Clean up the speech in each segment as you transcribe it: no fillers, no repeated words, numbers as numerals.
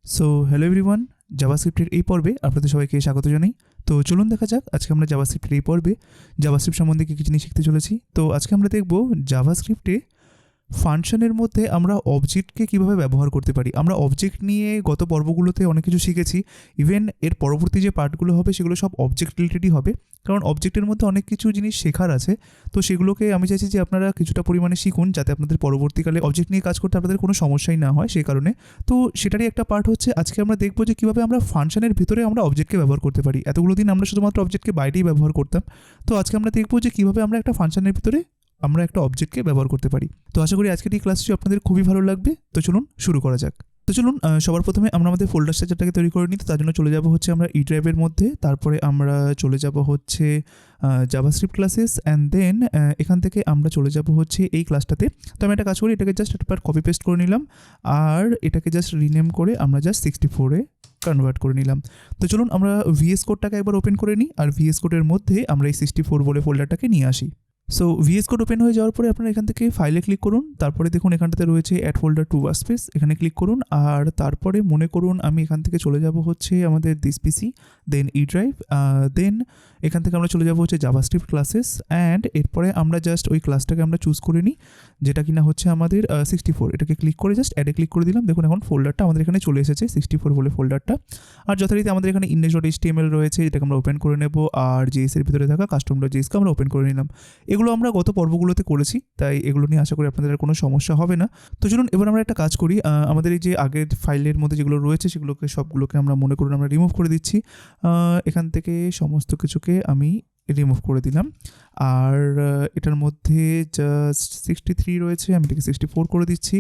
So hello everyone, জাভাস্ক্রিপ্টের এই পর্বে আপনাদের সবাইকে স্বাগত জানাই। তো চলুন দেখা যাক আজকে আমরা জাভাস্ক্রিপ্টের এই পর্বে জাভাস্ক্রিপ্ট সম্বন্ধে কী কী জিনিস শিখতে চলেছি। তো আজকে আমরা দেখব জাভাস্ক্রিপ্টে ফাংশনের মধ্যে আমরা অবজেক্টকে কীভাবে ব্যবহার করতে পারি। আমরা অবজেক্ট নিয়ে গত পর্বগুলোতে অনেক কিছু শিখেছি, ইভেন এর পরবর্তী যে পার্টগুলো হবে সেগুলো সব অবজেক্ট রিলেটেডই হবে, কারণ অবজেক্টের মধ্যে অনেক কিছু জিনিস শেখার আছে। তো সেগুলোকে আমি চাইছি যে আপনারা কিছুটা পরিমাণে শিখুন, যাতে আপনাদের পরবর্তীকালে অবজেক্ট নিয়ে কাজ করতে আপনাদের কোনো সমস্যাই না হয় সেই কারণে। তো সেটারই একটা পার্ট হচ্ছে আজকে আমরা দেখব যে কীভাবে আমরা ফাংশনের ভিতরে আমরা অবজেক্টকে ব্যবহার করতে পারি। এতগুলো দিন আমরা শুধুমাত্র অবজেক্টকে বাইরেই ব্যবহার করতাম, তো আজকে আমরা দেখব যে কীভাবে আমরা একটা ফাংশনের ভিতরে আমরা একটা অবজেক্টকে ব্যবহার করতে পারি। তো আশা করি আজকের এই ক্লাসটি আপনাদের খুবই ভালো লাগবে। তো চলুন শুরু করা যাক। তো চলুন সবার প্রথমে আমরা আমাদের ফোল্ডার স্ট্রাকচারটাকে তৈরি করে নিই। তো তার জন্য চলে যাব হচ্ছে আমরা ই ড্রাইভের মধ্যে, তারপরে আমরা চলে যাব হচ্ছে জাভাস্ক্রিপ্ট ক্লাসেস, অ্যান্ড দেন এখান থেকে আমরা চলে যাব হচ্ছে এই ক্লাসটাতে। তো আমি একটা কাজ করি, এটাকে জাস্ট একবার কপি পেস্ট করে নিলাম, আর এটাকে জাস্ট রিনেম করে আমরা জাস্ট 64-এ কনভার্ট করে নিলাম। তো চলুন আমরা ভিএস কোডটাকে একবার ওপেন করে নিই, আর ভিএস কোডের মধ্যে আমরা এই 64 বলে ফোল্ডারটাকে নিয়ে আসি। সো ভিএস কোড ওপেন হয়ে যাওয়ার পরে আপনারা এখান থেকে ফাইলে ক্লিক করুন, তারপরে দেখুন এখানটাতে রয়েছে অ্যাড ফোল্ডার টু ওয়ার্কস্পেস, এখানে ক্লিক করুন, আর তারপরে মনে করুন আমি এখান থেকে চলে যাব হচ্ছে আমাদের this PC, then E drive, দেন এখান থেকে আমরা চলে যাব হচ্ছে জাভাস্ক্রিপ্ট ক্লাসেস, অ্যান্ড এরপরে আমরা জাস্ট ওই ক্লাসটাকে আমরা চুজ করে নিই যেটা কিনা হচ্ছে আমাদের 64। এটাকে ক্লিক করে জাস্ট অ্যাডে ক্লিক করে দিলাম। দেখুন এখন ফোল্ডারটা আমাদের এখানে চলে এসেছে 64 বলে ফোল্ডারটা। আর যথারীতি আমাদের এখানে index.html রয়েছে, যেটাকে আমরা ওপেন করে নেব, আর জেএস এর ভিতরে থাকা custom.js-কে আমরা ওপেন করে নিলাম। এগুলো আমরা গত পর্বগুলোতে করেছি, তাই এগুলো নিয়ে আশা করি আপনাদের আর কোনো সমস্যা হবে না। তো চলুন এবার আমরা একটা কাজ করি, আমাদের এই যে আগের ফাইলের মধ্যে যেগুলো রয়েছে সেগুলোকে সবগুলোকে আমরা মনে করুন আমরা রিমুভ করে দিচ্ছি। এখান থেকে সমস্ত কিছুকে আমি রিমুভ করে দিলাম, আর এটার মধ্যে জাস্ট 63 রয়েছে, আমি এটাকে 64 করে দিচ্ছি,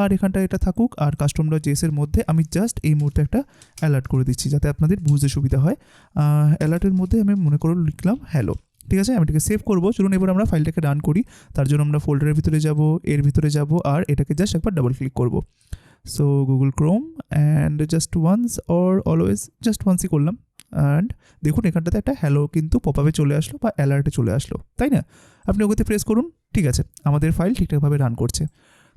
আর এখানটা এটা থাকুক। আর custom.js-এর মধ্যে আমি জাস্ট এই মুহূর্তে একটা অ্যালার্ট করে দিচ্ছি যাতে আপনাদের বুঝতে সুবিধা হয়। অ্যালার্টের মধ্যে আমি মনে করুন লিখলাম হ্যালো। ঠিক আছে, আমি এটাকে সেভ করবো। চলুন এবার আমরা ফাইলটাকে রান করি। তার জন্য আমরা ফোল্ডারের ভিতরে যাব, এর ভিতরে যাব, আর এটাকে জাস্ট একবার ডাবল ক্লিক করব। So Google Chrome, and just once or always, just ওয়ান্সই করলাম, অ্যান্ড দেখুন এখানটাতে একটা হ্যালো কিন্তু পপআপে চলে আসলো বা অ্যালার্টে চলে আসলো, তাই না? আপনি ওকেতে প্রেস করুন। ঠিক আছে, আমাদের ফাইল ঠিকঠাকভাবে রান করছে।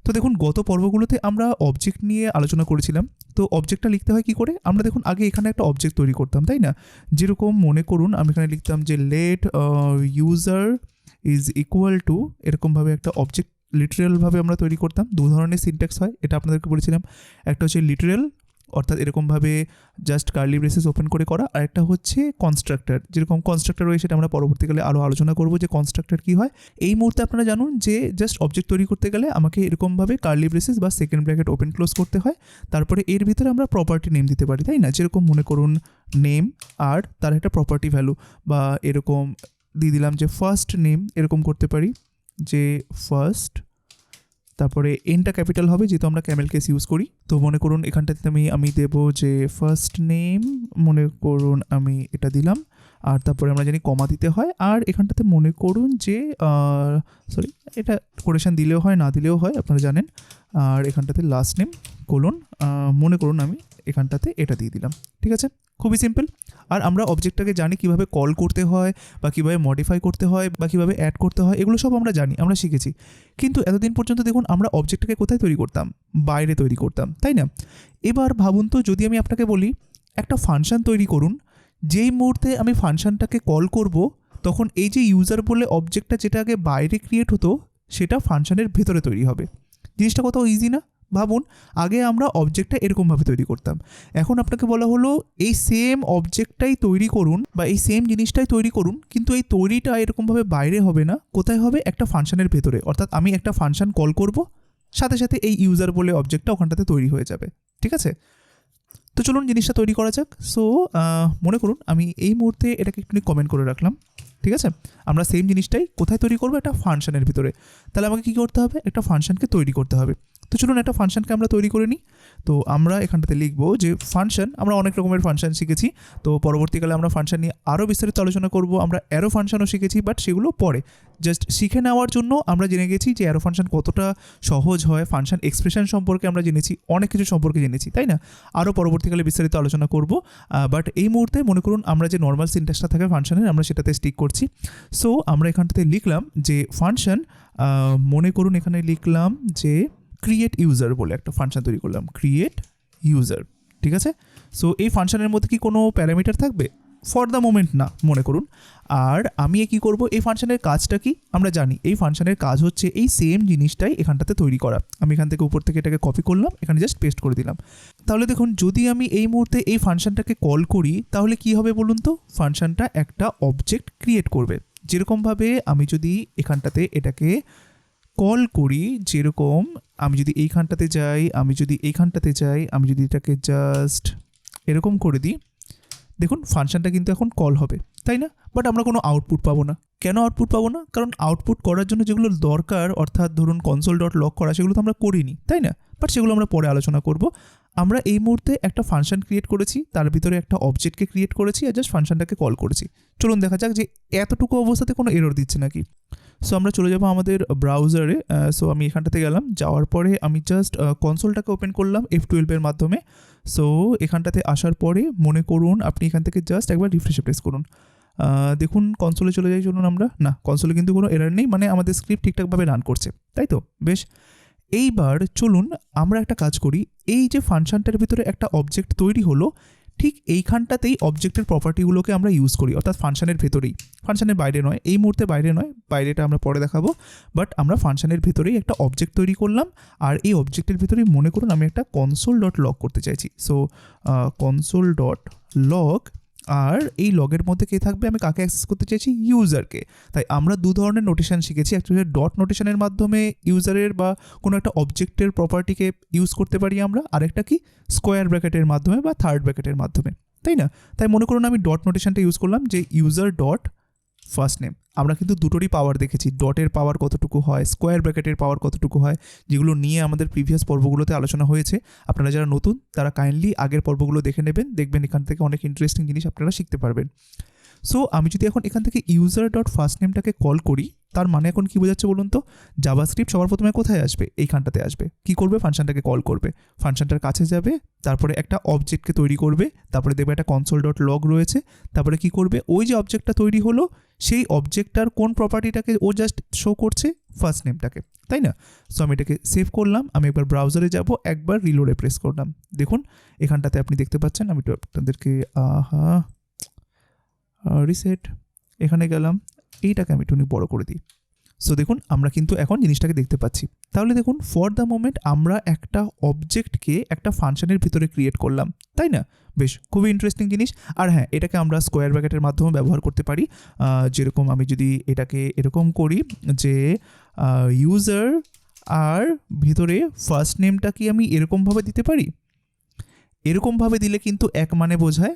তো দেখুন গত পর্বগুলোতে আমরা অবজেক্ট নিয়ে আলোচনা করেছিলাম। তো অবজেক্টটা লিখতে হয় কী করে? আমরা দেখুন আগে এখানে একটা অবজেক্ট তৈরি করতাম, তাই না? যেরকম মনে করুন আমি এখানে লিখতাম যে let user is equal to, এরকমভাবে একটা অবজেক্ট লিটারেলভাবে আমরা তৈরি করতাম। দু ধরনের সিনট্যাক্স হয়, এটা আপনাদেরকে বলেছিলাম। একটা হচ্ছে লিটারেল, অর্থাৎ এরকমভাবে জাস্ট কার্লি ব্রেসেস ওপেন করে করা, আর একটা হচ্ছে কনস্ট্রাক্টর। যেরকম কনস্ট্রাক্টর রয়েছে সেটা আমরা পরবর্তীকালে আরও আলোচনা করব যে কনস্ট্রাক্টর কী হয়। এই মুহূর্তে আপনারা জানুন যে জাস্ট অবজেক্ট তৈরি করতে গেলে আমাকে এরকমভাবে কার্লি ব্রেসেস বা সেকেন্ড ব্র্যাকেট ওপেন ক্লোজ করতে হয়, তারপরে এর ভিতরে আমরা প্রপার্টি নেম দিতে পারি, তাই না? যেরকম মনে করুন নেম, আর তার একটা প্রপার্টি ভ্যালু, বা এরকম দিয়ে দিলাম যে ফার্স্ট নেম, এরকম করতে পারি যে ফার্স্ট, তারপরে এনটা ক্যাপিটাল হবে যেহেতু আমরা ক্যামেল কেস ইউজ করি। তো মনে করুন এখানটাতে আমি দেব যে ফার্স্ট নেম, মনে করুন আমি এটা দিলাম, আর তারপরে আমরা জানি কমা দিতে হয়, আর এখানটাতে মনে করুন যে সরি, এটা কোটেশন দিলেও হয় না দিলেও হয়, আপনারা জানেন। আর এখানটাতে লাস্ট নেম কোলন, মনে করুন আমি এখানটাতে এটা দিয়ে দিলাম। ঠিক আছে, খুবই সিম্পল। আর আমরা অবজেক্টটাকে জানি কীভাবে কল করতে হয়, বা কীভাবে মডিফাই করতে হয়, বা কীভাবে অ্যাড করতে হয়, এগুলো সব আমরা জানি, আমরা শিখেছি। কিন্তু এতদিন পর্যন্ত দেখুন আমরা অবজেক্টটাকে কোথায় তৈরি করতাম? বাইরে তৈরি করতাম, তাই না? এবার ভাবুন তো, যদি আমি আপনাকে বলি একটা ফাংশন তৈরি করুন, যেই মুহূর্তে আমি ফাংশনটাকে কল করব তখন এই যে ইউজার বলে অবজেক্টটা যেটা আগে বাইরে ক্রিয়েট হতো সেটা ফাংশনের ভেতরে তৈরি হবে। জিনিসটা কত ইজি না? ভাবুন, আগে আমরা অবজেক্টটা এরকমভাবে তৈরি করতাম, এখন আপনাকে বলা হলো এই সেম অবজেক্টটাই তৈরি করুন, বা এই সেম জিনিসটাই তৈরি করুন, কিন্তু এই তৈরিটা এরকমভাবে বাইরে হবে না, কোথায় হবে? একটা ফাংশনের ভেতরে। অর্থাৎ আমি একটা ফাংশন কল করব, সাথে সাথে এই ইউজার বলে অবজেক্টটা ওখানটাতে তৈরি হয়ে যাবে। ঠিক আছে, তো চলুন জিনিসটা তৈরি করা যাক। সো মনে করুন আমি এই মুহূর্তে এটাকে একটু কমেন্ট করে রাখলাম। ঠিক আছে, আমরা সেম জিনিসটাই কোথায় তৈরি করবো? একটা ফাংশনের ভিতরে। তাহলে আমাকে কী করতে হবে? একটা ফাংশনকে তৈরি করতে হবে। তো চলুন একটা ফাংশনকে আমরা তৈরি করে নিই। তো আমরা এখানটাতে লিখবো যে ফাংশন, আমরা অনেক রকমের ফাংশন শিখেছি, তো পরবর্তীকালে আমরা ফাংশন নিয়ে আরও বিস্তারিত আলোচনা করব। আমরা অ্যারো ফাংশনও শিখেছি, বাট সেগুলো পরে। জাস্ট শিখে নেওয়ার জন্য আমরা জেনে গেছি যে অ্যারো ফাংশন কতটা সহজ হয়, ফাংশন এক্সপ্রেশন সম্পর্কে আমরা জেনেছি, অনেক কিছু সম্পর্কে জেনেছি, তাই না? আরও পরবর্তীকালে বিস্তারিত আলোচনা করব, বাট এই মুহূর্তে মনে করুন আমরা যে নর্মাল সিনট্যাক্সটা থাকে ফাংশনের, আমরা সেটাতে স্টিক করছি। সো আমরা এখানটাতে লিখলাম যে ফাংশন, মনে করুন এখানে লিখলাম যে ক্রিয়েট ইউজার বলে একটা ফাংশন তৈরি করলাম, ক্রিয়েট ইউজার। ঠিক আছে। সো এই ফাংশনের মধ্যে কি কোনো প্যারামিটার থাকবে? ফর দ্য মোমেন্ট না, মনে করুন। আর আমি কি করব, এই ফাংশনের কাজটা কি আমরা জানি। এই ফাংশনের কাজ হচ্ছে এই সেম জিনিসটাই এখানটাতে তৈরি করা। আমি এখান থেকে উপর থেকে এটাকে কপি করলাম, এখানে জাস্ট পেস্ট করে দিলাম। তাহলে দেখুন, যদি আমি এই মুহূর্তে এই ফাংশনটাকে কল করি তাহলে কি হবে বলুন তো? ফাংশনটা একটা অবজেক্ট ক্রিয়েট করবে। যেরকমভাবে আমি যদি এখানটাতে এটাকে কল করি, যেরকম আমি যদি এইখানটাতে যাই, আমি যদি এইখানটাতে যাই, আমি যদি এটাকে জাস্ট এরকম করে দিই, দেখুন ফাংশনটা কিন্তু এখন কল হবে, তাই না? বাট আমরা কোনো আউটপুট পাবো না। কেন আউটপুট পাবো না? কারণ আউটপুট করার জন্য যেগুলো দরকার, অর্থাৎ ধরুন console.log করা, সেগুলো তো আমরা করিনি, তাই না? বাট সেগুলো আমরা পরে আলোচনা করব। আমরা এই মুহূর্তে একটা ফাংশন ক্রিয়েট করেছি, তার ভিতরে একটা অবজেক্টকে ক্রিয়েট করেছি আর জাস্ট ফাংশনটাকে কল করেছি। চলুন দেখা যাক যে এতটুকু অবস্থাতে কোনো এরর দিচ্ছে নাকি। সো আমরা চলে যাবো আমাদের ব্রাউজারে। সো আমি এখানটাতে গেলাম, যাওয়ার পরে আমি জাস্ট কনসোলটাকে ওপেন করলাম F12 এর মাধ্যমে। সো এখানটাতে আসার পরে মনে করুন আপনি এখান থেকে জাস্ট একবার রিফ্রেশে প্রেস করুন। দেখুন কনসোলে চলে যাই, চলুন আমরা। না, কনসোলে কিন্তু কোনো এরর নেই, মানে আমাদের স্ক্রিপ্ট ঠিকঠাকভাবে রান করছে, তাই তো? বেশ, এইবার চলুন আমরা একটা কাজ করি। এই যে ফাংশনটার ভিতরে একটা অবজেক্ট তৈরি হলো, ঠিক এইখানটাতেই অবজেক্টের প্রপার্টিগুলোকে আমরা ইউজ করি, অর্থাৎ ফাংশনের ভেতরেই, ফাংশনের বাইরে নয়। এই মুহূর্তে বাইরে নয়, বাইরেটা আমরা পরে দেখাবো। বাট আমরা ফাংশনের ভেতরেই একটা অবজেক্ট তৈরি করলাম, আর এই অবজেক্টের ভেতরেই মনে করুন আমি একটা console.log করতে চাইছি। সো console.log, আর এই লগের মধ্যে কে থাকবে? আমি কাকে অ্যাক্সেস করতে চাইছি? ইউজারকে। তাই আমরা দু ধরনের নোটেশন শিখেছি। অ্যাকচুয়ালি ডট নোটেশনের মাধ্যমে ইউজারের বা কোনো একটা অবজেক্টের প্রপার্টিকে ইউজ করতে পারি আমরা, আরেকটা কি স্কোয়ার ব্র্যাকেটের মাধ্যমে বা থার্ড ব্র্যাকেটের মাধ্যমে, তাই না? তাই মনে করুন আমি ডট নোটেশনটা ইউজ করলাম, যে ইউজার ডট ফার্স্ট নেম। আমরা কিন্তু দুটোরই পাওয়ার দেখেছি, ডটের পাওয়ার কতটুকু হয়, স্কোয়ার ব্র্যাকেটের পাওয়ার কতটুকু হয়, যেগুলো নিয়ে আমাদের প্রিভিয়াস পর্বগুলোতে আলোচনা হয়েছে। আপনারা যারা নতুন তারা কাইন্ডলি আগের পর্বগুলো দেখে নেবেন, দেখবেন এখান থেকে অনেক ইন্টারেস্টিং জিনিস আপনারা শিখতে পারবেন। সো আমি যদি এখন এখান থেকে ইউজার ডট ফার্স্ট নেমটাকে কল করি, তার মানে এখন কি বোঝাচ্ছে বলুন তো? জাভাস্ক্রিপ্ট সবার প্রথমে কোথায় আসবে? এইখানটাতে আসবে। কি করবে? ফাংশনটাকে কল করবে, ফাংশনটার কাছে যাবে, তারপরে একটা অবজেক্টকে তৈরি করবে, তারপরে দেখবে একটা console.log রয়েছে, তারপরে কি করবে? ওই যে অবজেক্টটা তৈরি হলো সেই অবজেক্টটার কোন প্রপার্টিটাকে ও জাস্ট শো করছে? ফার্স্ট নেমটাকে, তাই না? সো আমি এটাকে সেভ করলাম, আমি একবার ব্রাউজারে যাব, একবার রিলোডে প্রেস করলাম। দেখুন এখানটাতে আপনি দেখতে পাচ্ছেন, আমি তো আপনাদেরকে রিসেট, এখানে গেলাম, এইটাকে আমি একটু বড় করে দিই। সো দেখুন আমরা কিন্তু এখন জিনিসটাকে দেখতে পাচ্ছি। তাহলে দেখুন, ফর দ্য মোমেন্ট আমরা একটা অবজেক্টকে একটা ফাংশনের ভিতরে ক্রিয়েট করলাম, তাই না? বেশ, খুবই ইন্টারেস্টিং জিনিস। আর হ্যাঁ, এটাকে আমরা স্কোয়ার ব্র্যাকেটের মাধ্যমে ব্যবহার করতে পারি। যেরকম আমি যদি এটাকে এরকম করি যে ইউজার আর ভিতরে ফার্স্ট নেমটা কি আমি এরকমভাবে দিতে পারি? এরকমভাবে দিলে কিন্তু এক মানে বোঝায়,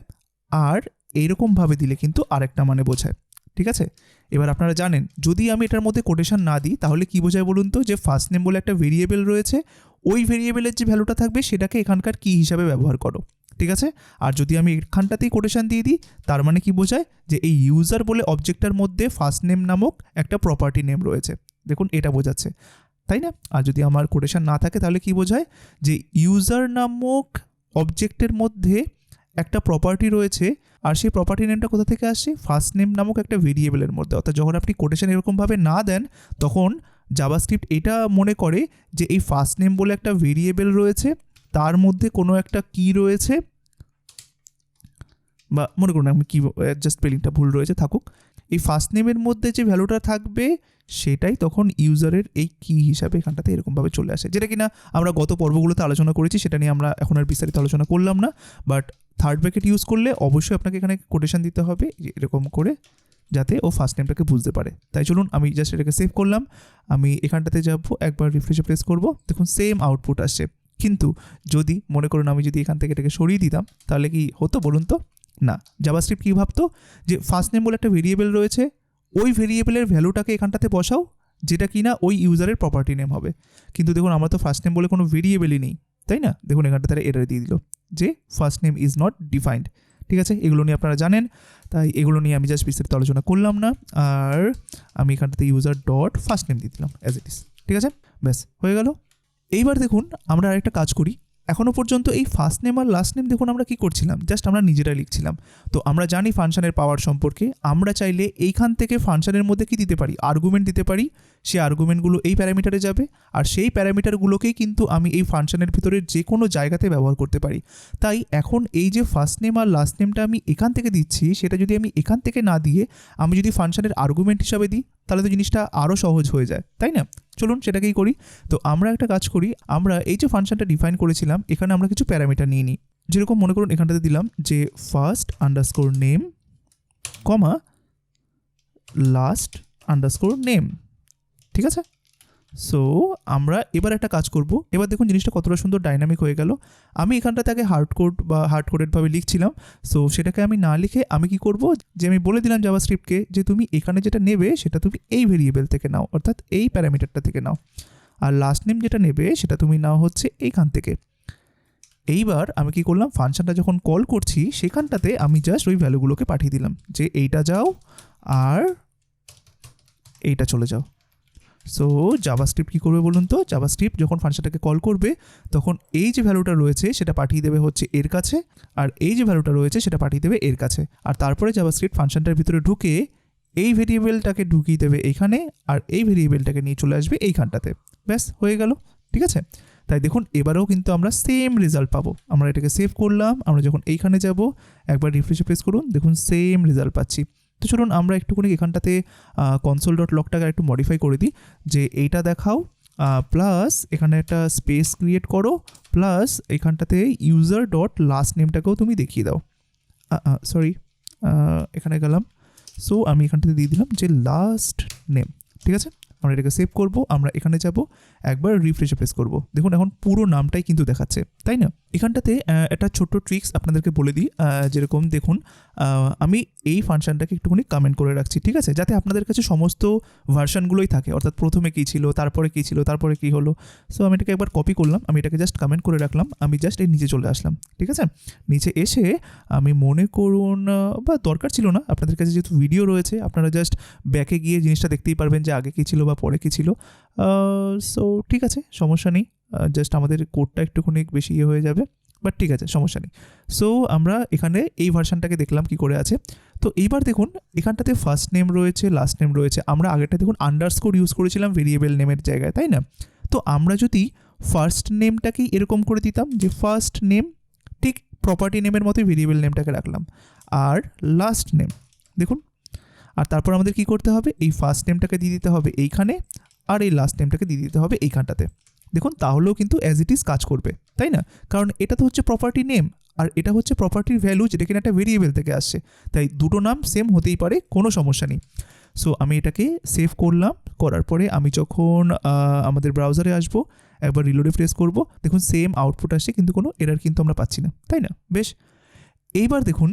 আর এইরকমভাবে দিলে কিন্তু আরেকটা মানে বোঝায়, ঠিক আছে? এবার আপনারা জানেন, যদি আমি এটার মধ্যে কোটেশন না দিই তাহলে কি বোঝায় বলুন তো? যে ফার্স্ট নেম বলে একটা ভেরিয়েবল রয়েছে, ওই ভেরিয়েবলের যে ভ্যালুটা থাকবে সেটাকে এখানকার কি হিসাবে ব্যবহার করো, ঠিক আছে? আর যদি আমি এখানটাতেই কোটেশন দিয়ে দিই, তার মানে কি বোঝায়? যে এই ইউজার বলে অবজেক্টটার মধ্যে ফার্স্ট নেম নামক একটা প্রপার্টি নেম রয়েছে। দেখুন এটা বোঝাচ্ছে, তাই না? আর যদি আমার কোটেশন না থাকে তাহলে কি বোঝায়? যে ইউজার নামক অবজেক্টের মধ্যে একটা প্রপার্টি রয়েছে, আর সেই প্রপার্টি নেমটা কোথা থেকে আসছে? ফার্স্ট নেম নামক একটা ভেরিয়েবলের মধ্যে। অর্থাৎ যখন আপনি কোটেশন এরকমভাবে না দেন, তখন জাভাস্ক্রিপ্ট এটা মনে করে যে এই ফার্স্ট নেম বলে একটা ভেরিয়েবল রয়েছে, তার মধ্যে কোনো একটা কি রয়েছে, বা মনে করুন আমি কি জাস্ট স্পেলিংটা ভুল রয়েছে, থাকুক। এই ফার্স্ট নেমের মধ্যে যে ভ্যালুটা থাকবে সেটাই তখন ইউজারের এই কি হিসাবে এখানটাতে এরকমভাবে চলে আসে, যেটা কিনা আমরা গত পর্বগুলোতে আলোচনা করেছি। সেটা নিয়ে আমরা এখন আর বিস্তারিত আলোচনা করলাম না। বাট থার্ড ব্র্যাকেট ইউজ করলে অবশ্যই আপনাকে এখানে কোটেশন দিতে হবে এরকম করে, যাতে ও ফার্স্ট নেমটাকে বুঝতে পারে। তাই চলুন আমি জাস্ট এটাকে সেভ করলাম, আমি এখানটাতে যাব, একবার রিফ্রেশে প্রেস করব, দেখুন সেম আউটপুট আসছে। কিন্তু যদি মনে করুন আমি যদি এখান থেকে এটাকে সরিয়ে দিতাম তাহলে কি হতো বলুন তো? না, জাভাস্ক্রিপ্ট কী ভাবতো? যে ফার্স্ট নেম বলে একটা ভেরিয়েবল রয়েছে, ওই ভেরিয়েবলের ভ্যালুটাকে এখানটাতে বসাও, যেটা কিনা ওই ইউজারের প্রপার্টি নেম হবে। কিন্তু দেখুন আমরা তো ফার্স্ট নেম বলে কোনো ভেরিয়েবলই নেই, তাই না? দেখুন এখানটা তারা এরর দিয়ে দিল যে first name is not defined, ঠিক আছে? এগুলো নিয়ে আপনারা জানেন, তাই এগুলো নিয়ে আমি জাস্ট বিস্তারিত আলোচনা করলাম না। আর আমি এখানটাতে ইউজার ডট ফার্স্ট নেম দিয়ে দিলাম অ্যাজ ইট ইজ, ঠিক আছে? ব্যাস হয়ে গেল। এইবার দেখুন আমরা আরেকটা কাজ করি, এখনও পর্যন্ত এই ফার্স্ট নেম আর লাস্ট নেম দেখুন আমরা কি করছিলাম, জাস্ট আমরা নিজেরা লিখছিলাম। তো আমরা জানি ফাংশনের পাওয়ার সম্পর্কে, আমরা চাইলে এইখান থেকে ফাংশনের মধ্যে কি দিতে পারি, আর্গুমেন্ট দিতে পারি। সেই আর্গুমেন্টগুলো এই প্যারামিটারে যাবে, আর সেই প্যারামিটারগুলোকেই কিন্তু আমি এই ফাংশনের ভিতরে যে কোনো জায়গাতে ব্যবহার করতে পারি। তাই এখন এই যে ফার্স্ট নেম আর লাস্ট নেমটা আমি এখান থেকে দিচ্ছি, সেটা যদি আমি এখান থেকে না দিয়ে আমি যদি ফাংশনের আর্গুমেন্ট হিসাবে দিই, তাহলে তো জিনিসটা আরও সহজ হয়ে যায়, তাই না? চলুন সেটাকেই করি। তো আমরা একটা কাজ করি, আমরা এই যে ফাংশনটা ডিফাইন করেছিলাম, এখানে আমরা কিছু প্যারামিটার নিয়ে নিই। যেরকম মনে করুন এখানটাতে দিলাম যে ফার্স্ট আন্ডারস্কোর নেম কমা লাস্ট আন্ডারস্কোর নেম, ঠিক আছে? সো আমরা এবার একটা কাজ করব। এবার দেখুন জিনিসটা কতটা সুন্দর ডাইনামিক হয়ে গেল। আমি এখানটাতে আগে হার্ড কোডেডভাবে লিখছিলাম। সো সেটাকে আমি না লিখে আমি কি করব, যে আমি বলে দিলাম জাভাস্ক্রিপ্টকে যে তুমি এখানে যেটা নেবে সেটা তুমি এই ভেরিয়েবল থেকে নাও, অর্থাৎ এই প্যারামিটারটা থেকে নাও, আর লাস্ট নেম যেটা নেবে সেটা তুমি নাও হচ্ছে এইখান থেকে। এইবার আমি কি করলাম, ফাংশনটা যখন কল করছি সেখানটাতে আমি জাস্ট ওই ভ্যালুগুলোকে পাঠিয়ে দিলাম যে এইটা যাও আর এইটা চলে যাও। সো জাভাস্ক্রিপ্ট কী করবে বলুন তো, জাভাস্ক্রিপ্ট যখন ফাংশনটাকে কল করবে তখন এই যে ভ্যালুটা রয়েছে সেটা পাঠিয়ে দেবে হচ্ছে এর কাছে, আর এই যে ভ্যালুটা রয়েছে সেটা পাঠিয়ে দেবে এর কাছে। আর তারপরে জাভাস্ক্রিপ্ট ফাংশনটার ভিতরে ঢুকে এই ভেরিয়েবলটাকে ঢুকিয়ে দেবে এইখানে, আর এই ভেরিয়েবলটাকে নিয়ে চলে আসবে এইখানটাতে। ব্যাস হয়ে গেল, ঠিক আছে? তাই দেখুন এবারেও কিন্তু আমরা সেম রেজাল্ট পাবো। আমরা এটাকে সেভ করলাম, আমরা যখন এইখানে যাব একবার রিফ্রেশে প্রেস করুন, দেখুন সেম রেজাল্ট পাচ্ছি। তো চলুন আমরা একটুখানি এখানটাতে console.logটাকে একটু মডিফাই করে দিই, যে এইটা দেখাও প্লাস এখানে একটা স্পেস ক্রিয়েট করো, প্লাস এখানটাতে user.last নেমটাকেও তুমি দেখিয়ে দাও। সরি, এখানে গেলাম। সো আমি এখানটাতে দিয়ে দিলাম যে লাস্ট নেম, ঠিক আছে? আমরা এটাকে সেভ করব, আমরা এখানে যাব, একবার রিফ্রেশে প্রেস করব, দেখুন এখন পুরো নামটাই কিন্তু দেখাচ্ছে, তাই না? এখানটাতে একটা ছোট্ট ট্রিক্স আপনাদেরকে বলে দিই, যেরকম দেখুন আমি এই ফাংশনটাকে একটুখানি কমেন্ট করে রাখছি, ঠিক আছে? যাতে আপনাদের কাছে সমস্ত ভার্সনগুলোই থাকে, অর্থাৎ প্রথমে কী ছিল, তারপরে কী ছিল, তারপরে কী হলো। সো আমি এটাকে একবার কপি করলাম, আমি এটাকে জাস্ট কমেন্ট করে রাখলাম, আমি জাস্ট এই নিচে চলে আসলাম, ঠিক আছে? নিচে এসে আমি মনে করুন, বা দরকার ছিল না, আপনাদের কাছে যেহেতু ভিডিও রয়েছে আপনারা জাস্ট ব্যাকে গিয়ে জিনিসটা দেখতেই পারবেন যে আগে কী ছিল বা পরে কী ছিল। সো ঠিক আছে, সমস্যা নেই, জাস্ট আমাদের কোডটা একটুখানি বেশি হয়ে যাবে, বাট ঠিক আছে, সমস্যা নেই। সো আমরা এখানে এই ভার্সনটাকে দেখলাম কি করে আছে। তো এইবার দেখুন এখানটাতে ফার্স্ট নেম রয়েছে, লাস্ট নেম রয়েছে। আমরা আগেরটা দেখুন আন্ডারস্কোর ইউজ করেছিলাম ভেরিয়েবল নেমের জায়গায়, তাই না? তো আমরা যদি ফার্স্ট নেমটাকেই এরকম করে দিতাম যে ফার্স্ট নেম, ঠিক প্রপার্টি নেমের মতোই ভেরিয়েবল নেমটাকে রাখলাম, আর লাস্ট নেম দেখুন। আর তারপর আমাদের কি করতে হবে, এই ফার্স্ট নেমটাকে দিয়ে দিতে হবে এইখানে, আর এই লাস্ট নেমটাকে দিয়ে দিতে হবে এইখানটাতে। দেখুন তাহলেও কিন্তু অ্যাজ ইট ইজ কাজ করবে, তাই না? কারণ এটা তো হচ্ছে প্রপার্টি নেম, আর এটা হচ্ছে প্রপার্টির ভ্যালু, যেটা কিনা একটা ভেরিয়েবল থেকে আসছে, তাই দুটো নাম সেম হতেই পারে, কোনো সমস্যা নেই। সো আমি এটাকে সেভ করলাম, করার পরে আমি যখন আমাদের ব্রাউজারে আসবো, একবার রিলোডে প্রেস করব, দেখুন সেম আউটপুট আসছে, কিন্তু কোনো এরর কিন্তু আমরা পাচ্ছি না, তাই না? বেশ, এইবার দেখুন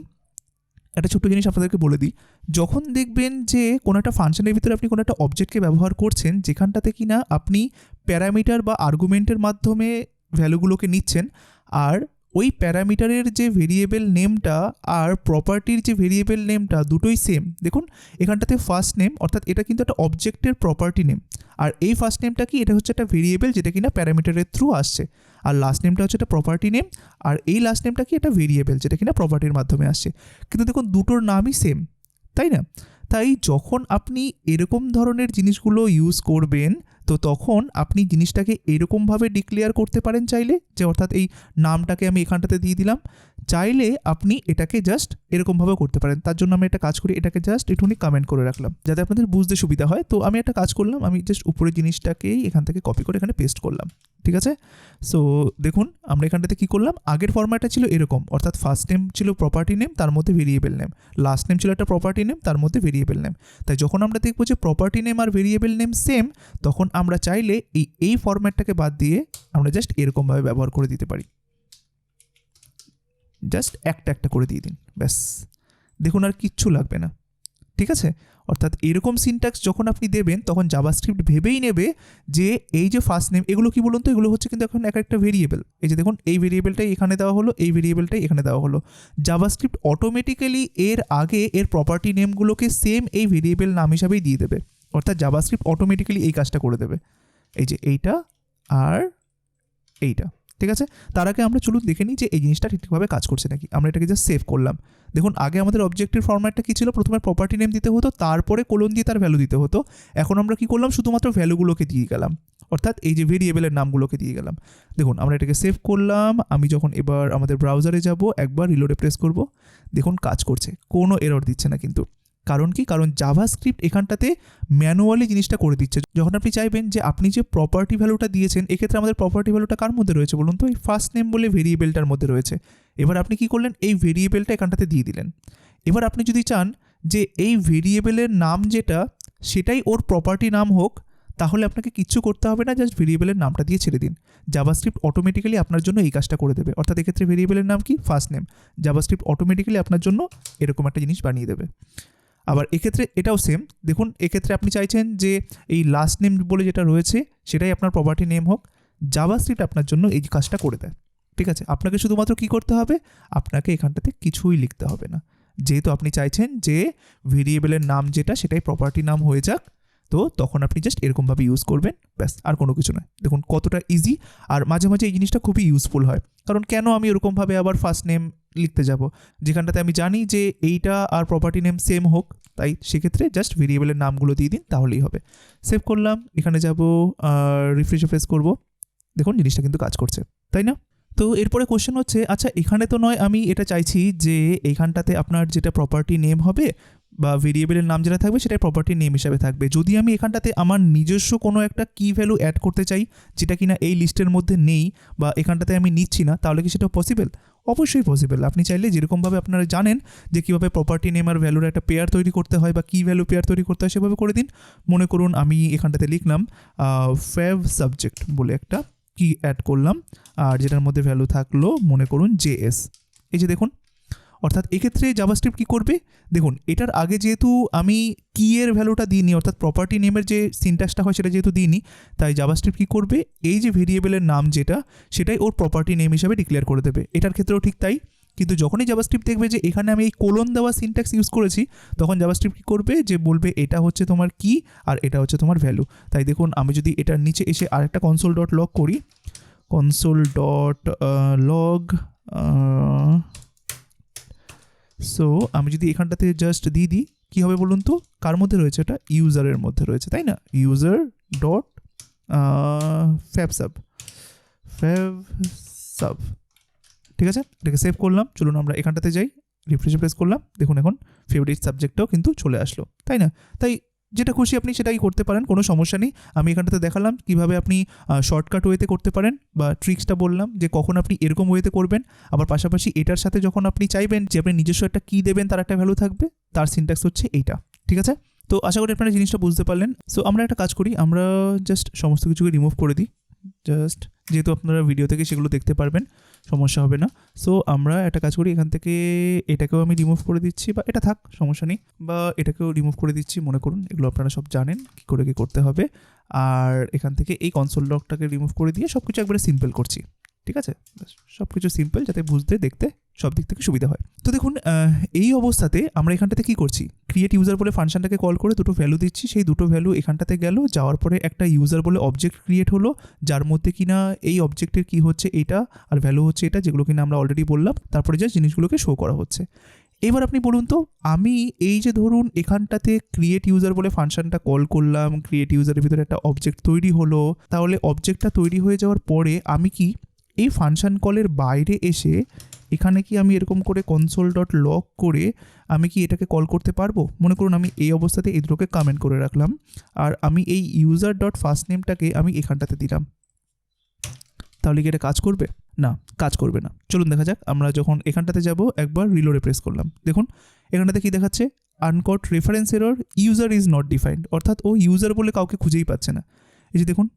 একটা ছোট্ট জিনিস আপনাদেরকে বলে দিই, যখন দেখবেন যে কোনো একটা ফাংশনের ভিতরে আপনি কোনো একটা অবজেক্টকে ব্যবহার করছেন, যেখানটাতে কিনা আপনি প্যারামিটার বা আর্গুমেন্টের মাধ্যমে ভ্যালুগুলোকে নিচ্ছেন, আর ওই প্যারামিটারের যে ভেরিয়েবল নেমটা আর প্রপার্টির যে ভেরিয়েবল নেমটা দুটোই সেম। দেখুন এখানটাতে ফার্স্ট নেম, অর্থাৎ এটা কিন্তু একটা অবজেক্টের প্রপার্টি নেম, আর এই ফার্স্ট নেমটা কি, এটা হচ্ছে একটা ভেরিয়েবল যেটা কিনা প্যারামিটারের থ্রু আসছে, আর লাস্ট নেমটা হচ্ছে একটা প্রপার্টি নেম, আর এই লাস্ট নেমটা কি, একটা ভেরিয়েবল যেটা কিনা প্রপার্টির মাধ্যমে আসছে। কিন্তু দেখুন দুটোর নামই সেম, তাই না? তাই যখন আপনি এরকম ধরনের জিনিসগুলো ইউজ করবেন, তো তখন আপনি জিনিসটাকে এরকমভাবে ডিক্লেয়ার করতে পারেন চাইলে, যে অর্থাৎ এই নামটাকে আমি এখানটাতে দিয়ে দিলাম, চাইলে আপনি এটাকে জাস্ট এরকমভাবেও করতে পারেন। তার জন্য আমি একটা কাজ করি, এটাকে জাস্ট একটুখানি কমেন্ট করে রাখলাম যাতে আপনাদের বুঝতে সুবিধা হয়। তো আমি একটা কাজ করলাম, আমি জাস্ট উপরের জিনিসটাকেই এখান থেকে কপি করে এখানে পেস্ট করলাম, ঠিক আছে? সো দেখুন আমরা এখানটাতে কী করলাম, আগের ফরম্যাটটা ছিল এরকম, অর্থাৎ ফার্স্ট নেম ছিল প্রপার্টি নেম, তার মধ্যে ভেরিয়েবল নেম, লাস্ট নেম ছিল একটা প্রপার্টি নেম, তার মধ্যে ভেরিয়েবল নেম। তাই যখন আমরা দেখবো যে প্রপার্টি নেম আর ভেরিয়েবল নেম সেম, তখন আমরা চাইলে এই ফরম্যাটটাকে বাদ দিয়ে আমরা জাস্ট এরকমভাবে ব্যবহার করে দিতে পারি, জাস্ট একটা একটা করে দিয়ে দিন, ব্যাস। দেখুন আর কিচ্ছু লাগবে না, ঠিক আছে? অর্থাৎ এরকম সিনট্যাক্স যখন আপনি দেবেন, তখন জাভাস্ক্রিপ্ট ভেবেই নেবে যে এই যে ফার্স্ট নেম, এগুলো কি বলুন তো, এগুলো হচ্ছে কিন্তু এখন এক একটা ভেরিয়েবল। এই যে দেখুন এই ভেরিয়েবলটাই এখানে দেওয়া হলো, এই ভেরিয়েবলটাই এখানে দেওয়া হলো। জাভাস্ক্রিপ্ট অটোমেটিক্যালি এর আগে এর প্রপার্টি নেমগুলোকে সেম এই ভেরিয়েবল নাম হিসাবেই দিয়ে দেবে, অর্থাৎ জাভাস্ক্রিপ্ট অটোমেটিক্যালি এই কাজটা করে দেবে। এই যে এইটা আর এইটা, ঠিক আছে? তার আগে আমরা চলুন দেখে নিই যে এই জিনিসটা ঠিকঠাকভাবে কাজ করছে নাকি। আমরা এটাকে জাস্ট সেভ করলাম। দেখুন আগে আমাদের অবজেক্টের ফরম্যাটটা কী ছিল, প্রথমে প্রপার্টি নেম দিতে হতো, তারপরে কোলন দিয়ে তার ভ্যালু দিতে হতো। এখন আমরা কী করলাম, শুধুমাত্র ভ্যালুগুলোকে দিয়ে গেলাম, অর্থাৎ এই যে ভেরিয়েবলের নামগুলোকে দিয়ে গেলাম। দেখুন আমরা এটাকে সেভ করলাম। আমি যখন এবার আমাদের ব্রাউজারে যাব, একবার রিলোডে প্রেস করব, দেখুন কাজ করছে, কোনো এরর দিচ্ছে না কিন্তু। কারণ কি? কারণ জাভাস্ক্রিপ্ট এখানটাতে ম্যানুয়ালি জিনিসটা করে দিচ্ছে। যখন আপনি চাইবেন যে আপনি যে প্রপার্টি ভ্যালুটা দিয়েছেন, এক্ষেত্রে আমাদের প্রপার্টি ভ্যালুটা কার মধ্যে রয়েছে বলুন তো? এই ফার্স্ট নেম বলে ভেরিয়েবলটার মধ্যে রয়েছে। এবার আপনি কি করলেন, এই ভেরিয়েবলটা এখানটাতে দিয়ে দিলেন। এবার আপনি যদি চান যে এই ভেরিয়েবলের নাম যেটা, সেটাই ওর প্রপার্টি নাম হোক, তাহলে আপনাকে কিচ্ছু করতে হবে না, জাস্ট ভেরিয়েবলের নামটা দিয়ে ছেড়ে দিন। জাভাস্ক্রিপ্ট অটোমেটিক্যালি আপনার জন্য এই কাজটা করে দেবে। অর্থাৎ এক্ষেত্রে ভেরিয়েবলের নাম কি? First name. জাভাস্ক্রিপ্ট অটোমেটিক্যালি আপনার জন্য এরকম একটা জিনিস বানিয়ে দেবে। আবার এক্ষেত্রে এটাও সেম। দেখুন এক্ষেত্রে আপনি চাইছেন যে এই লাস্ট নেম বলে যেটা রয়েছে সেটাই আপনার প্রপার্টি নেম হোক, জাভাস্ক্রিপ্ট আপনার জন্য এই কাজটা করে দেয়। ঠিক আছে? আপনাকে শুধুমাত্র কি করতে হবে, আপনাকে এখানটাতে কিছুই লিখতে হবে না। যেহেতু আপনি চাইছেন যে ভেরিয়েবলের নাম যেটা সেটাই প্রপার্টি নাম হয়ে যাক, তো তখন আপনি জাস্ট এরকমভাবে ইউজ করবেন, ব্যাস, আর কোনো কিছু নয়। দেখুন কতটা ইজি। আর মাঝে মাঝে এই জিনিসটা খুবই ইউজফুল হয়, কারণ কেন আমি এরকমভাবে আবার ফার্স্ট নেম লিখতে যাব, যেখানটাতে আমি জানি যে এইটা আর প্রপার্টি নেম সেম হোক, তাই সেক্ষেত্রে জাস্ট ভেরিয়েবলের নামগুলো দিয়ে দিন, তাহলেই হবে। সেভ করলাম, এখানে যাব, রিফ্রেশ প্রেস করব, দেখুন জিনিসটা কিন্তু কাজ করছে, তাই না? তো এরপরে কোশ্চেন হচ্ছে, আচ্ছা এখানে তো নয় আমি এটা চাইছি যে এইখানটাতে আপনার যেটা প্রপার্টি নেম হবে বা ভেরিয়েবলের নাম যেটা থাকবে সেটাই প্রপার্টি নেম হিসাবে থাকবে। যদি আমি এখানটাতে আমার নিজস্ব কোনো একটা কি ভ্যালু অ্যাড করতে চাই, যেটা কিনা এই লিস্টের মধ্যে নেই বা এখানটাতে আমি নিচ্ছি না, তাহলে কি সেটা পসিবল? অবশ্যই পসিবল। আপনি চাইলে যেরকমভাবে আপনারা জানেন যে কীভাবে প্রপার্টি নেম আর ভ্যালুর একটা পেয়ার তৈরি করতে হয় বা কি ভ্যালু পেয়ার তৈরি করতে হয়, সেভাবে করে দিন। মনে করুন আমি এখানটাতে লিখলাম ফেভ সাবজেক্ট বলে একটা কি অ্যাড করলাম, আর যেটার মধ্যে ভ্যালু থাকলো মনে করুন জেএস। এই যে দেখুন, অর্থাৎ এক্ষেত্রে জাভাস্ক্রিপ্ট কী করবে, দেখুন এটার আগে যেহেতু আমি কি এর ভ্যালুটা দিইনি, অর্থাৎ প্রপার্টি নেমের যে সিনট্যাক্সটা হয় সেটা যেহেতু দিইনি, তাই জাভাস্ক্রিপ্ট কী করবে, এই যে ভেরিয়েবলের নাম যেটা সেটাই ওর প্রপার্টি নেম হিসাবে ডিক্লেয়ার করে দেবে। এটার ক্ষেত্রেও ঠিক তাই। কিন্তু যখনই জাভাস্ক্রিপ্ট দেখবে যে এখানে আমি এই কোলন দেওয়া সিনট্যাক্স ইউজ করেছি, তখন জাভাস্ক্রিপ্ট কী করবে, যে বলবে এটা হচ্ছে তোমার কি আর এটা হচ্ছে তোমার ভ্যালু। তাই দেখুন আমি যদি এটার নিচে এসে আরেকটা কনসোল ডট লগ করি, কনসোল ডট লগ, সো আমি যদি এখানটাতে জাস্ট দিয়ে দিই, কী হবে বলুন তো? কার মধ্যে রয়েছে? এটা ইউজারের মধ্যে রয়েছে, তাই না? ইউজার ডট ফ্যাবসাব, ঠিক আছে? এটাকে সেভ করলাম। চলুন আমরা এখানটাতে যাই, রিফ্রেশ প্রেস করলাম, দেখুন এখন ফেভারিট সাবজেক্টটাও কিন্তু চলে আসলো, তাই না? তাই যেটা খুশি আপনি সেটাই করতে পারেন, কোনো সমস্যা নেই। আমি এখানটাতে দেখালাম কীভাবে আপনি শর্টকাট ওয়েতে করতে পারেন, বা ট্রিক্সটা বললাম যে কখন আপনি এরকম ওয়েতে করবেন। আবার পাশাপাশি এটার সাথে যখন আপনি চাইবেন যে আপনি নিজস্ব একটা কী দেবেন, তার একটা ভ্যালু থাকবে, তার সিনট্যাক্স হচ্ছে এইটা, ঠিক আছে? তো আশা করি আপনারা জিনিসটা বুঝতে পারলেন। সো আমরা একটা কাজ করি, আমরা জাস্ট সমস্ত কিছুকে রিমুভ করে দিই, জাস্ট যেহেতু আপনারা ভিডিও থেকে সেগুলো দেখতে পারবেন, সমস্যা হবে না। সো আমরা একটা কাজ করি, এখান থেকে এটাকেও আমি রিমুভ করে দিচ্ছি, বা এটা থাক সমস্যা নেই, বা এটাকেও রিমুভ করে দিচ্ছি। মনে করুন এগুলো আপনারা সব জানেন কী করে কী করতে হবে। আর এখান থেকে এই কনসোল লগটাকে রিমুভ করে দিয়ে সব কিছু একবারে সিম্পল করছি, ঠিক আছে? সব কিছু সিম্পল, যাতে বুঝতে দেখতে সব দিক থেকে সুবিধা হয়। তো দেখুন এই অবস্থাতে আমরা এখানটাতে কী করছি, ক্রিয়েট ইউজার বলে ফাংশনটাকে কল করে দুটো ভ্যালু দিচ্ছি। সেই দুটো ভ্যালু এখানটাতে গেল, যাওয়ার পরে একটা ইউজার বলে অবজেক্ট ক্রিয়েট হলো, যার মধ্যে কিনা এই অবজেক্টের কী হচ্ছে এইটা আর ভ্যালু হচ্ছে এটা, যেগুলো কিনা আমরা অলরেডি বললাম। তারপরে জাস্ট জিনিসগুলোকে শো করা হচ্ছে। এবার আপনি বলুন তো, আমি এই যে ধরুন এখানটাতে ক্রিয়েট ইউজার বলে ফাংশনটা কল করলাম, ক্রিয়েট ইউজারের ভিতরে একটা অবজেক্ট তৈরি হলো, তাহলে অবজেক্টটা তৈরি হয়ে যাওয়ার পরে আমি কি এই ফাংশন কলের বাইরে এসে এখানে কি আমি এরকম করে কনসোল ডট লগ করে আমি কি এটাকে কল করতে পারবো? মনে করুন আমি এই অবস্থাতে এই দুটোকে কমেন্ট করে রাখলাম, আর আমি এই ইউজার ডট ফার্স্ট নেমটাকে আমি এখানটাতে দিলাম, তাহলে কি এটা কাজ করবে? না, কাজ করবে না। চলুন দেখা যাক। আমরা যখন এখানটাতে যাব, একবার রিলোডে প্রেস করলাম, দেখুন এখানটাতে কি দেখাচ্ছে, আনকট reference error, user is not defined, অর্থাৎ ও ইউজার বলে কাউকে খুঁজেই পাচ্ছে না। এই যে দেখুন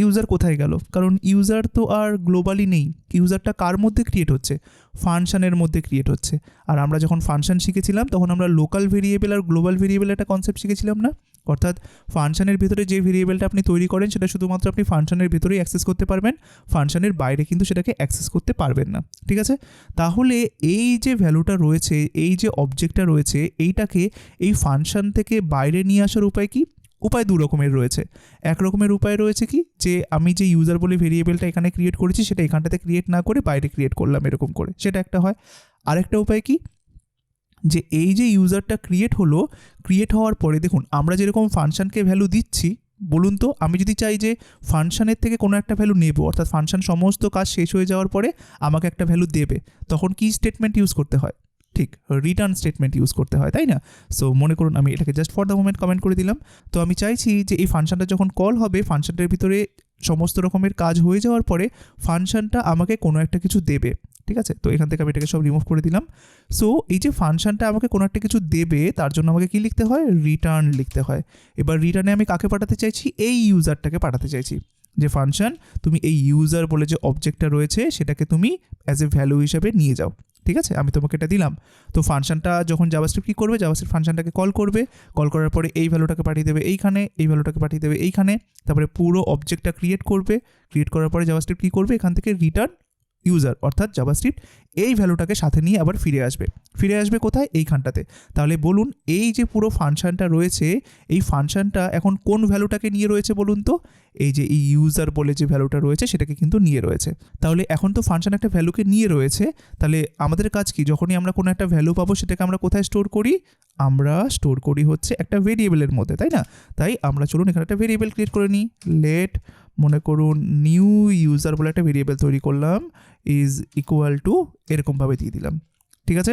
ইউজার কোথায় গেল, কারণ ইউজার তো আর গ্লোবালি নেই। ইউজারটা কার মধ্যে ক্রিয়েট হচ্ছে? ফাংশনের মধ্যে ক্রিয়েট হচ্ছে। আর আমরা যখন ফাংশন শিখেছিলাম তখন আমরা লোকাল ভেরিয়েবল আর গ্লোবাল ভেরিয়েবল একটা কনসেপ্ট শিখেছিলাম না? অর্থাৎ ফাংশনের ভিতরে যে ভেরিয়েবলটা আপনি তৈরি করেন সেটা শুধুমাত্র আপনি ফাংশনের ভিতরেই অ্যাক্সেস করতে পারবেন, ফাংশনের বাইরে কিন্তু সেটাকে অ্যাক্সেস করতে পারবেন না, ঠিক আছে? তাহলে এই যে ভ্যালুটা রয়েছে, এই যে অবজেক্টটা রয়েছে, এইটাকে এই ফাংশন থেকে বাইরে নিয়ে আসার উপায় কি? উপায় দু রকমের রয়েছে। এক রকমের উপায় রয়েছে কি, যে আমি যে ইউজার বলে ভেরিয়েবলটা এখানে ক্রিয়েট করেছি সেটা এখানটাতে ক্রিয়েট না করে বাইরে ক্রিয়েট করলাম এরকম করে, সেটা একটা হয়। আরেকটা উপায় কি, যে এই যে ইউজারটা ক্রিয়েট হলো, ক্রিয়েট হওয়ার পরে দেখুন আমরা যেরকম ফাংশনকে ভ্যালু দিচ্ছি, বলুন তো আমি যদি চাই যে ফাংশনের থেকে কোনো একটা ভ্যালু নেব, অর্থাৎ ফাংশন সমস্ত কাজ শেষ হয়ে যাওয়ার পরে আমাকে একটা ভ্যালু দেবে, তখন কি স্টেটমেন্ট ইউজ করতে হয়? ঠিক, রিটার্ন স্টেটমেন্ট ইউজ করতে হয়, তাই না? সো মনে করুন আমি এটাকে just for the moment comment করে দিলাম। তো আমি চাইছি যে এই ফাংশনটা যখন কল হবে, ফাংশনটার ভিতরে সমস্ত রকমের কাজ হয়ে যাওয়ার পরে ফাংশনটা আমাকে কোনো একটা কিছু দেবে। ঠিক আছে, তো এখান থেকে আমি এটাকে সব রিমুভ করে দিলাম। সো এই যে ফাংশনটা আমাকে কোনো একটা কিছু দেবে, তার জন্য আমাকে কি লিখতে হয়? রিটার্ন লিখতে হয়। এবার রিটার্নে আমি কাকে পাঠাতে চাইছি? এই ইউজারটাকে পাঠাতে চাইছি, যে ফাংশন তুমি এই ইউজার বলে যে অবজেক্টটা রয়েছে সেটাকে তুমি অ্যাজ এ ভ্যালু হিসাবে নিয়ে যাও। ঠিক আছে, আমি তোমাকে এটা দিলাম। তো ফাংশনটা যখন জাভাস্ক্রিপ্ট কী করবে, জাভাস্ক্রিপ্ট ফাংশনটাকে কল করবে, কল করার পরে এই ভ্যালুটাকে পাঠিয়ে দেবে এইখানে, এই ভ্যালুটাকে পাঠিয়ে দেবে এইখানে, তারপরে পুরো অবজেক্টটা ক্রিয়েট করবে। ক্রিয়েট করার পরে জাভাস্ক্রিপ্ট কী করবে, এখান থেকে রিটার্ন ইউজার অর্থাৎ জাভাস্ক্রিপ্ট এই ভ্যালুটাকে সাথে নিয়ে আবার ফিরে আসবে কোথায়? এইখানটাতে। তাহলে বলুন এই যে পুরো ফাংশনটা রয়েছে, এই ফাংশনটা এখন কোন ভ্যালুটাকে নিয়ে রয়েছে বলুন তো? এই যে এই ইউজার বলে যে ভ্যালুটা রয়েছে সেটাকে কিন্তু নিয়ে রয়েছে। তাহলে এখন তো ফাংশন একটা ভ্যালুকে নিয়ে রয়েছে, তাহলে আমাদের কাজ কি? যখনই আমরা কোনো একটা ভ্যালু পাবো সেটাকে আমরা কোথায় স্টোর করি? আমরা স্টোর করি হচ্ছে একটা ভেরিয়েবলের মধ্যে, তাই না? তাই আমরা চলুন এখানে একটা ভেরিয়েবল ক্রিয়েট করে নিই। লেট মনে করুন নিউ ইউজার বলে একটা ভেরিয়েবল তৈরি করলাম, ইজ ইকুয়াল টু এরকমভাবে দিয়ে দিলাম। ঠিক আছে,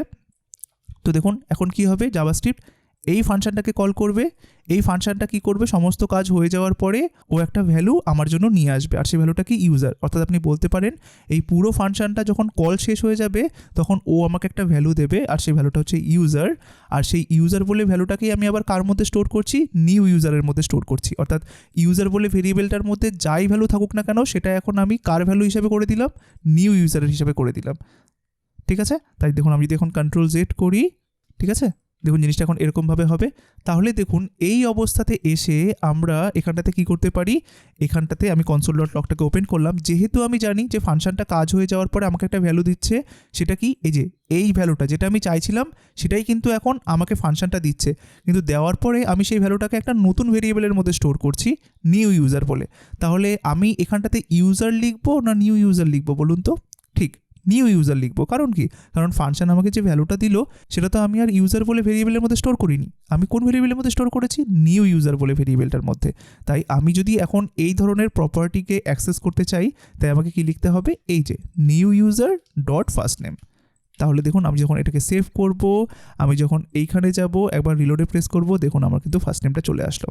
তো দেখুন এখন কি হবে, জাভাস্ক্রিপ্ট এই ফাংশনটাকে কল করবে। এই ফাংশনটা কি করবে, সমস্ত কাজ হয়ে যাওয়ার পরে ও একটা ভ্যালু আমার জন্য নিয়ে আসবে, আর সেই ভ্যালুটা কি? ইউজার। অর্থাৎ আপনি বলতে পারেন এই পুরো ফাংশনটা যখন কল শেষ হয়ে যাবে তখন ও আমাকে একটা ভ্যালু দেবে, আর সেই ভ্যালুটা হচ্ছে ইউজার। আর সেই ইউজার বলে ভ্যালুটাকেই আমি আবার কার মধ্যে স্টোর করছি? নিউ ইউজারের মধ্যে স্টোর করছি। অর্থাৎ ইউজার বলে ভেরিয়েবলটার মধ্যে যাই ভ্যালু থাকুক না কেন সেটা এখন আমি কার ভ্যালু হিসাবে করে দিলাম? নিউ ইউজারের হিসাবে করে দিলাম। ঠিক আছে, তাই দেখুন আমি যদি এখন কন্ট্রোল জেড করি, ঠিক আছে, দেখুন জিনিসটা এখন এরকমভাবে হবে। তাহলে দেখুন এই অবস্থাতে এসে আমরা এখানটাতে কি করতে পারি, এখানটাতে আমি কনসোল ডট লগটাকে ওপেন করলাম। যেহেতু আমি জানি যে ফাংশনটা কাজ হয়ে যাওয়ার পরে আমাকে একটা ভ্যালু দিচ্ছে, সেটা কি? এই যে এই ভ্যালুটা যেটা আমি চাইছিলাম সেটাই কিন্তু এখন আমাকে ফাংশনটা দিচ্ছে, কিন্তু দেওয়ার পরে আমি সেই ভ্যালুটাকে একটা নতুন ভেরিয়েবলের মধ্যে স্টোর করছি নিউ ইউজার বলে। তাহলে আমি এখানটাতে ইউজার লিখবো না নিউ ইউজার লিখবো বলুন তো? ঠিক, নিউ ইউজার লিখবো। কারণ কি? কারণ ফাংশন আমাকে যে ভ্যালুটা দিল সেটা তো আমি আর ইউজার বলে ভেরিয়েবলের মধ্যে স্টোর করিনি। আমি কোন ভেরিয়েবলের মধ্যে স্টোর করেছি? নিউ ইউজার বলে ভেরিয়েবলটার মধ্যে। তাই আমি যদি এখন এই ধরনের প্রপার্টিকে অ্যাক্সেস করতে চাই, তাই আমাকে কি লিখতে হবে? এই যে new user dot first name. তাহলে দেখুন আমি যখন এটাকে সেভ করব, আমি যখন এইখানে যাব একবার রিলোডে প্রেস করব, দেখুন আমার কিন্তু ফার্স্ট নেমটা চলে আসলো।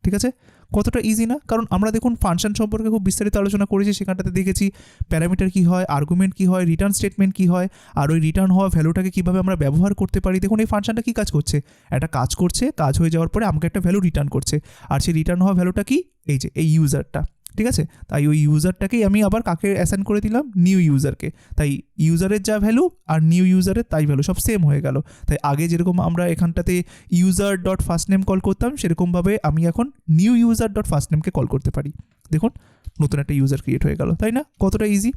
ঠিক আছে, কতটা ইজি না? কারণ আমরা দেখুন ফাংশন সম্পর্কে খুব বিস্তারিত আলোচনা করেছি, সেখানটাতে দেখেছি প্যারামিটার কী হয়, আর্গুমেন্ট কী হয়, রিটার্ন স্টেটমেন্ট কী হয়, আর ওই রিটার্ন হওয়া ভ্যালুটাকে কীভাবে আমরা ব্যবহার করতে পারি। দেখুন এই ফাংশনটা কী কাজ করছে, একটা কাজ করছে, কাজ হয়ে যাওয়ার পরে আমাকে একটা ভ্যালু রিটার্ন করছে, আর সেই রিটার্ন হওয়া ভ্যালুটা কি? এই যে এই ইউজারটা। ঠিক আছে, তাই ওই ইউজারটাকেই আমি আবার কাকে অ্যাসাইন করে দিলাম? নিউ ইউজারকে। তাই ইউজারের যা ভ্যালু আর নিউ ইউজারের তাই ভ্যালু সব সেম হয়ে গেল। তাই আগে যেরকম আমরা এখানটাতে user dot first name call করতাম, সেরকমভাবে আমি এখন নিউ ইউজার ডট ফার্স্ট নেমকে কল করতে পারি। দেখুন নতুন একটা ইউজার ক্রিয়েট হয়ে গেল, তাই না? কতটা ইজি।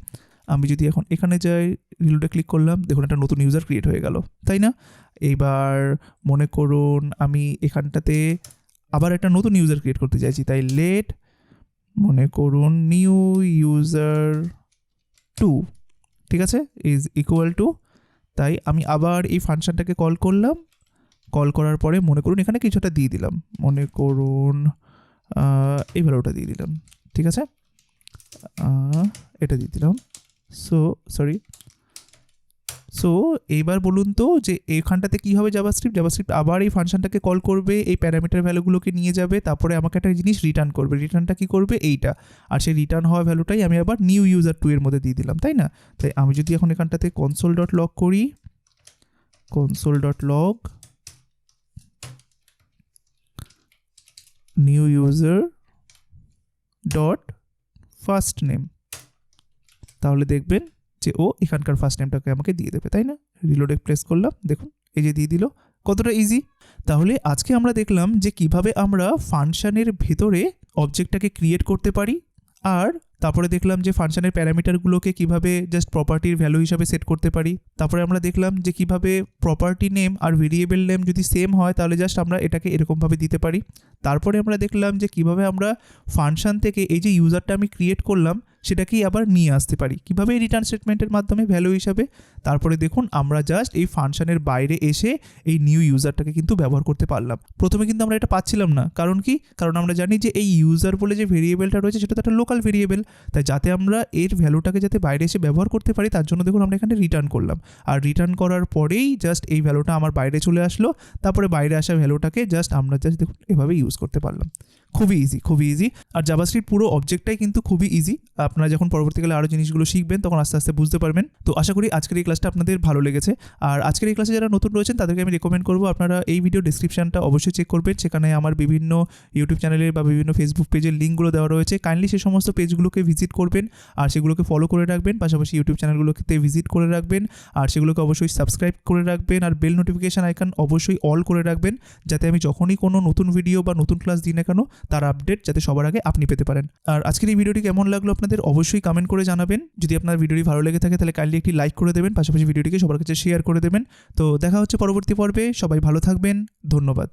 আমি যদি এখন এখানে যাই, রিলোডে ক্লিক করলাম, দেখুন একটা নতুন ইউজার ক্রিয়েট হয়ে গেল, তাই না? এইবার মনে করুন আমি এখানটাতে আবার একটা নতুন ইউজার ক্রিয়েট করতে চাইছি, তাই লেট মনে করুন নিউ ইউজার 2, ঠিক আছে, ইজ ইকুয়াল টু, তাই আমি আবার এই ফাংশনটাকে কল করলাম। কল করার পরে মনে করুন এখানে কিছুটা দিয়ে দিলাম, মনে করুন এই ভ্যালুটা দিয়ে দিলাম। ঠিক আছে, এটা দিয়ে দিলাম। সো এইবার বলুন তো যে এইখানটাতে কী হবে? জাভাস্ক্রিপ্ট আবার এই ফাংশনটাকে কল করবে, এই প্যারামিটার ভ্যালুগুলোকে নিয়ে যাবে, তারপরে আমাকে একটা জিনিস রিটার্ন করবে। রিটার্নটা কী করবে? এইটা। আর সেই রিটার্ন হওয়া ভ্যালুটাই আমি আবার নিউ ইউজার 2 এর মধ্যে দিয়ে দিলাম, তাই না? তাই আমি যদি এখন এখানটাতে কনসোল ডট লগ করি, console dot log new user dot first name, তাহলে দেখবেন যে ও এখানকার ফার্স্ট নেমটাকে আমাকে দিয়ে দেবে, তাই না? রিলোডে প্রেস করলাম, দেখুন এই যে দিয়ে দিল। কতটা ইজি। তাহলে আজকে আমরা দেখলাম যে কিভাবে আমরা ফাংশনের ভেতরে অবজেক্টটাকে ক্রিয়েট করতে পারি, আর তারপরে দেখলাম যে ফাংশনের প্যারামিটারগুলোকে কিভাবে জাস্ট প্রপার্টির ভ্যালু হিসাবে সেট করতে পারি। তারপরে আমরা দেখলাম যে কিভাবে প্রপার্টি নেম আর ভেরিয়েবল নেম যদি সেম হয় তাহলে জাস্ট আমরা এটাকে এরকমভাবে দিতে পারি। তারপরে আমরা দেখলাম যে কিভাবে আমরা ফাংশন থেকে এই যে ইউজারটা আমি ক্রিয়েট করলাম সেটাকেই আবার নিয়ে আসতে পারি, কিভাবে এই রিটার্ন স্টেটমেন্টের মাধ্যমে ভ্যালু হিসাবে। তারপরে দেখুন আমরা জাস্ট এই ফাংশনের বাইরে এসে এই নিউ ইউজারটাকে কিন্তু ব্যবহার করতে পারলাম। প্রথমে কিন্তু আমরা এটা পাচ্ছিলাম না, কারণ কি, কারণ আমরা জানি যে এই ইউজার বলে যে ভেরিয়েবলটা রয়েছে সেটা তো একটা লোকাল ভেরিয়েবল, তাই যাতে আমরা এর ভ্যালুটাকে যাতে বাইরে এসে ব্যবহার করতে পারি তার জন্য দেখুন আমরা এখানে রিটার্ন করলাম। আর রিটার্ন করার পরেই জাস্ট এই ভ্যালুটা আমার বাইরে চলে আসলো। তারপরে বাইরে আসা ভ্যালুটাকে জাস্ট আমরা জাস্ট দেখুন এভাবে ইউজ করতে পারলাম। খুবই ইজি। আর জাভাস্ক্রিপ্ট পুরো অবজেক্টটাই কিন্তু খুবই ইজি। আপনারা যখন পরবর্তীকালে আরও জিনিসগুলো শিখবেন তখন আস্তে আস্তে বুঝতে পারবেন। তো আশা করি আজকের এই ক্লাসটা আপনাদের ভালো লেগেছে। আর আজকের এই ক্লাসে যারা নতুন রয়েছেন তাদেরকে আমি রেকমেন্ড করবো আপনারা এই ভিডিও ডিসক্রিপশনটা অবশ্যই চেক করবেন। সেখানে আমার বিভিন্ন ইউটিউব চ্যানেলের বা বিভিন্ন ফেসবুক পেজের লিঙ্কগুলো দেওয়া রয়েছে। কাইন্ডলি সেই সমস্ত পেজগুলোকে ভিজিট করবেন আর সেগুলোকে ফলো করে রাখবেন, পাশাপাশি ইউটিউব চ্যানেলগুলোতে ভিজিট করে রাখবেন আর সেগুলোকে অবশ্যই সাবস্ক্রাইব করে রাখবেন আর বেল নোটিফিকেশান আইকন অবশ্যই অল করে রাখবেন, যাতে আমি যখনই কোনো নতুন ভিডিও বা নতুন ক্লাস দিই না কেন তার আপডেট যাতে সবার আগে আপনি পেতে পারেন। আর আজকের এই ভিডিওটি কেমন লাগলো আপনাদের অবশ্যই কমেন্ট করে জানাবেন। যদি আপনার ভিডিওটি ভালো লেগে থাকে তাহলে কাইন্ডলি একটি লাইক করে দেবেন, পাশাপাশি ভিডিওটিকে সবার কাছে শেয়ার করে দেবেন। তো দেখা হচ্ছে পরবর্তী পর্বে, সবাই ভালো থাকবেন, ধন্যবাদ।